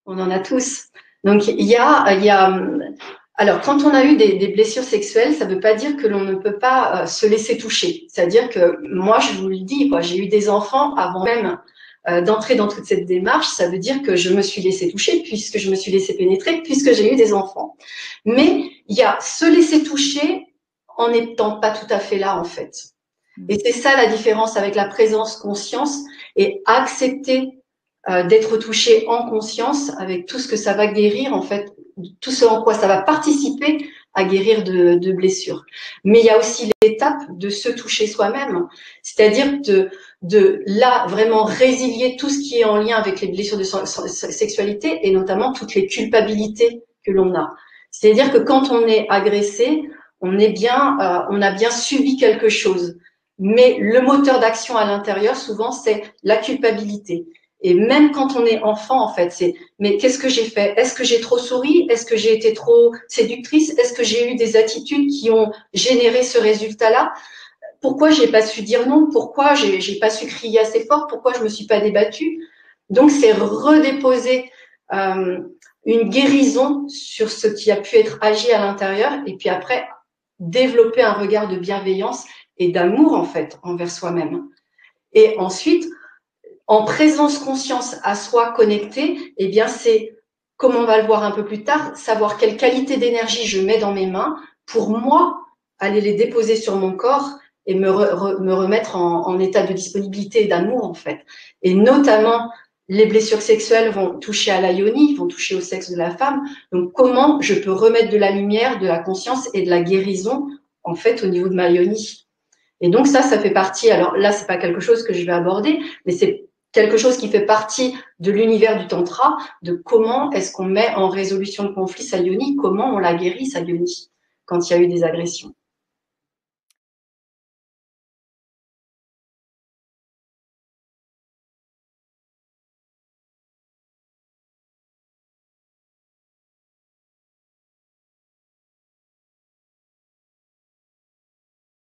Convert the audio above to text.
On en a tous. Donc, alors, quand on a eu des blessures sexuelles, ça ne veut pas dire que l'on ne peut pas se laisser toucher. C'est-à-dire que moi, je vous le dis, quoi, j'ai eu des enfants avant même d'entrer dans toute cette démarche. Ça veut dire que je me suis laissée toucher puisque je me suis laissée pénétrer, puisque j'ai eu des enfants. Mais il y a se laisser toucher en n'étant pas tout à fait là, en fait. Et c'est ça la différence avec la présence conscience et accepter d'être touché en conscience avec tout ce que ça va guérir, en fait, tout ce en quoi ça va participer à guérir de blessures. Mais il y a aussi l'étape de se toucher soi-même, c'est-à-dire de là vraiment résilier tout ce qui est en lien avec les blessures de sexualité et notamment toutes les culpabilités que l'on a. C'est-à-dire que quand on est agressé, on a bien subi quelque chose. Mais le moteur d'action à l'intérieur, souvent, c'est la culpabilité. Et même quand on est enfant, en fait, c'est mais qu'est-ce que j'ai fait? Est-ce que j'ai trop souri? Est-ce que j'ai été trop séductrice? Est-ce que j'ai eu des attitudes qui ont généré ce résultat-là? Pourquoi j'ai pas su dire non? Pourquoi j'ai pas su crier assez fort? Pourquoi je me suis pas débattue? Donc, c'est redéposer une guérison sur ce qui a pu être agi à l'intérieur et puis après, développer un regard de bienveillance et d'amour, en fait, envers soi-même. Et ensuite, en présence conscience à soi connecté, eh bien, c'est, comme on va le voir un peu plus tard, savoir quelle qualité d'énergie je mets dans mes mains pour moi aller les déposer sur mon corps et me remettre en état de disponibilité et d'amour, en fait. Et notamment, les blessures sexuelles vont toucher à la yoni, vont toucher au sexe de la femme. Donc, comment je peux remettre de la lumière, de la conscience et de la guérison, en fait, au niveau de ma yoni. Et donc, ça fait partie, alors là, c'est pas quelque chose que je vais aborder, mais c'est quelque chose qui fait partie de l'univers du tantra, de comment est-ce qu'on met en résolution de conflit sa yoni, comment on la guérit sa yoni quand il y a eu des agressions.